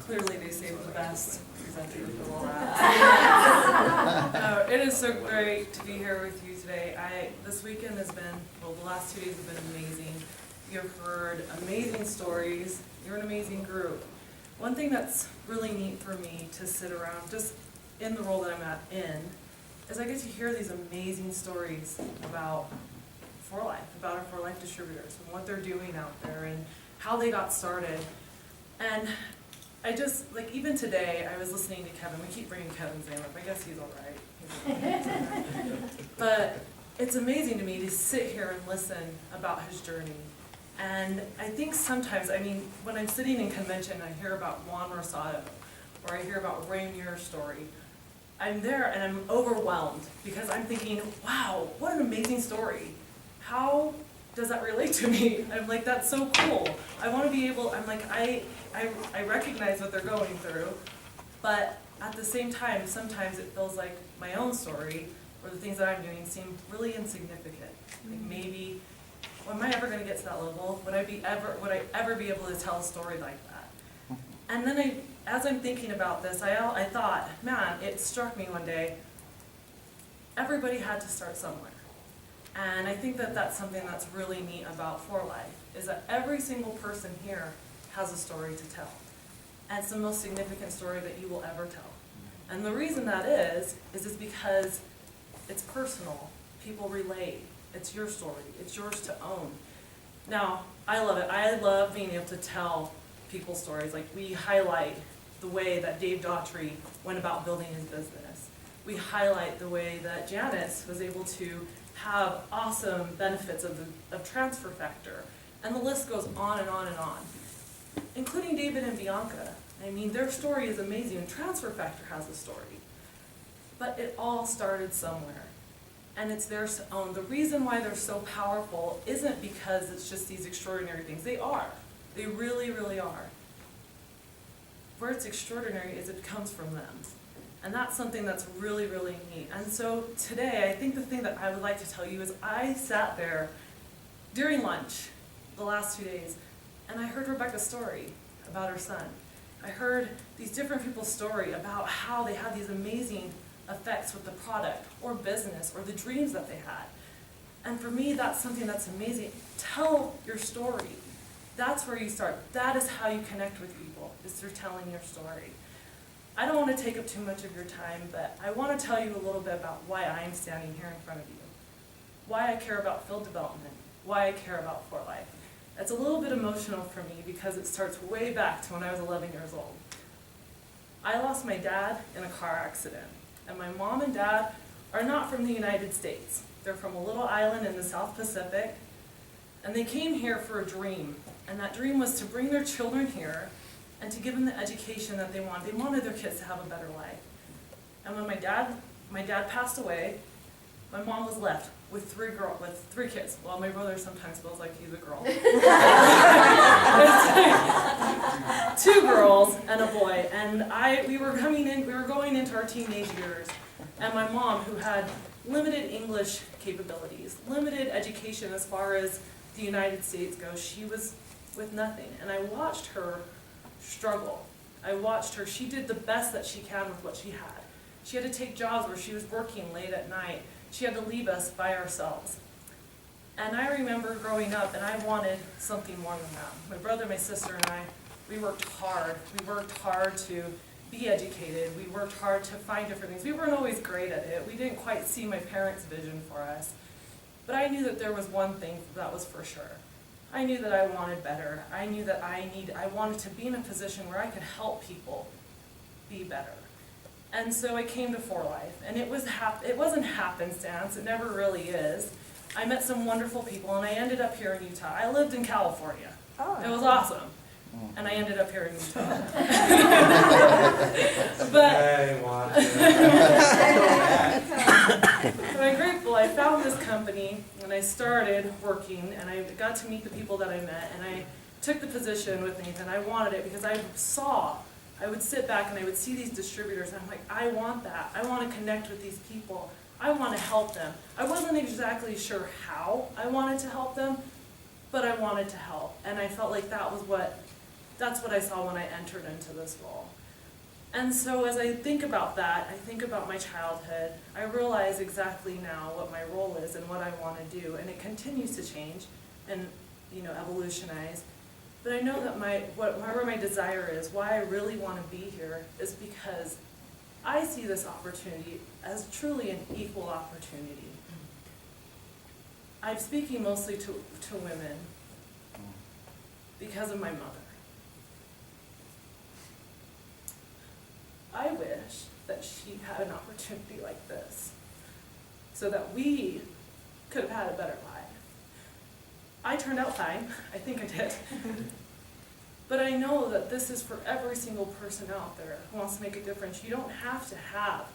Clearly they saved the best presenter for the last. It is so great to be here with you today. This weekend has been, well, the last 2 days have been amazing. You've heard amazing stories. You're an amazing group. One thing that's really neat for me to sit around, just in the role that I'm in, is I get to hear these amazing stories about For Life, about our For Life distributors and what they're doing out there and how they got started. And I just, like, even today, I was listening to Kevin. We keep bringing Kevin's name up. I guess he's all right. But it's amazing to me to sit here and listen about his journey. And I think sometimes, I mean, when I'm sitting in convention, I hear about Juan Rosado, or I hear about Ray Muir's story. I'm there and I'm overwhelmed because I'm thinking, wow, what an amazing story. How does that relate to me? I'm like, that's so cool. I want to be able, I'm like, I recognize what they're going through, but at the same time, sometimes it feels like my own story or the things that I'm doing seem really insignificant. Like maybe, am I ever going to get to that level? Would I ever be able to tell a story like that? And then as I'm thinking about this, I thought, man, it struck me one day, everybody had to start somewhere. And I think that that's something that's really neat about For Life, is that every single person here has a story to tell. And it's the most significant story that you will ever tell. And the reason that is because it's personal. People relate. It's your story. It's yours to own. Now, I love it. I love being able to tell people's stories. Like, we highlight the way that Dave Daughtry went about building his business. We highlight the way that Janice was able to have awesome benefits of Transfer Factor. And the list goes on and on and on, including David and Bianca. I mean, their story is amazing, and Transfer Factor has a story. But it all started somewhere, and it's theirs to own. The reason why they're so powerful isn't because it's just these extraordinary things. They are. They really, really are. Where it's extraordinary is it comes from them. And that's something that's really, really neat. And so today, I think the thing that I would like to tell you is I sat there during lunch the last 2 days, and I heard Rebecca's story about her son. I heard these different people's story about how they had these amazing effects with the product or business or the dreams that they had. And for me, that's something that's amazing. Tell your story. That's where you start. That is how you connect with people, is through telling your story. I don't want to take up too much of your time, but I want to tell you a little bit about why I'm standing here in front of you, why I care about field development, why I care about For Life. It's a little bit emotional for me because it starts way back to when I was 11 years old. I lost my dad in a car accident, and my mom and dad are not from the United States. They're from a little island in the South Pacific, and they came here for a dream, and that dream was to bring their children here and to give them the education that they wanted. They wanted their kids to have a better life. And when my dad passed away, my mom was left with three kids. Well, my brother sometimes feels like he's a girl. 2 girls and a boy. And we were going into our teenage years. And my mom, who had limited English capabilities, limited education as far as the United States goes, she was with nothing. And I watched her struggle. I watched her. She did the best that she can with what she had. She had to take jobs where she was working late at night. She had to leave us by ourselves. And I remember growing up, and I wanted something more than that. My brother, my sister, and I, we worked hard. We worked hard to be educated. We worked hard to find different things. We weren't always great at it. We didn't quite see my parents' vision for us. But I knew that there was one thing that was for sure. I knew that I wanted better. I knew that I wanted to be in a position where I could help people be better. And so I came to For Life, and it wasn't happenstance. It never really is. I met some wonderful people, and I ended up here in Utah. I lived in California. Oh. It was awesome. And I ended up here in Utah. But I'm grateful. I found this company, and I started working, and I got to meet the people that I met, and I took the position with Nathan. I wanted it because I would sit back and I would see these distributors, and I'm like, I want that. I want to connect with these people. I want to help them. I wasn't exactly sure how I wanted to help them, but I wanted to help. And I felt like that was what That's what I saw when I entered into this role. And so as I think about that, I think about my childhood, I realize exactly now what my role is and what I want to do, and it continues to change and, evolutionize. But I know that whatever my desire is, why I really want to be here, is because I see this opportunity as truly an equal opportunity. I'm speaking mostly to women because of my mother. I wish that she had an opportunity like this so that we could have had a better life. I turned out fine. I think I did. But I know that this is for every single person out there who wants to make a difference. You don't have to have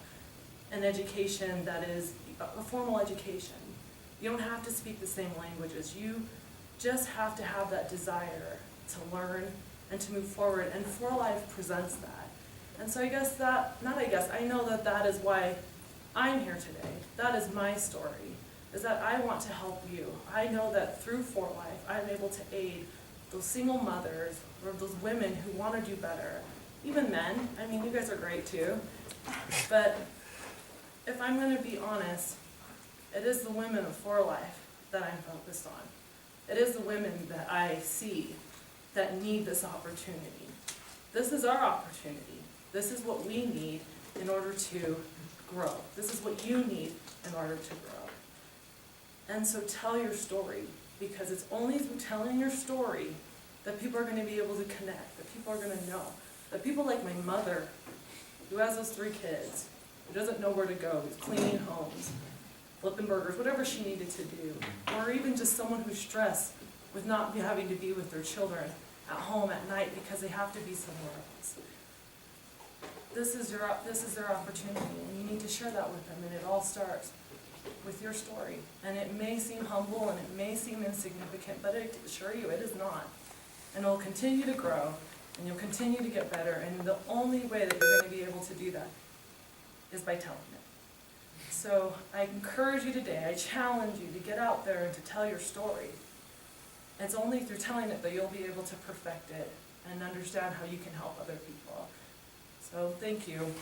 an education that is a formal education. You don't have to speak the same languages. You just have to have that desire to learn and to move forward. And For Life presents that. And so I know that is why I'm here today. That is my story, is that I want to help you. I know that through For Life, I'm able to aid those single mothers or those women who want to do better. Even men. I mean, you guys are great too. But if I'm going to be honest, it is the women of For Life that I'm focused on. It is the women that I see that need this opportunity. This is our opportunity. This is what we need in order to grow. This is what you need in order to grow. And so tell your story, because it's only through telling your story that people are going to be able to connect, that people are going to know, that people like my mother, who has those 3 kids, who doesn't know where to go, who's cleaning homes, flipping burgers, whatever she needed to do, or even just someone who's stressed with not having to be with their children at home at night because they have to be somewhere else. This is their opportunity, and you need to share that with them, and it all starts with your story. And it may seem humble and it may seem insignificant, but I assure you it is not. And it will continue to grow, and you'll continue to get better, and the only way that you're going to be able to do that is by telling it. So I encourage you today, I challenge you to get out there and to tell your story. It's only through telling it that you'll be able to perfect it and understand how you can help other people. So thank you.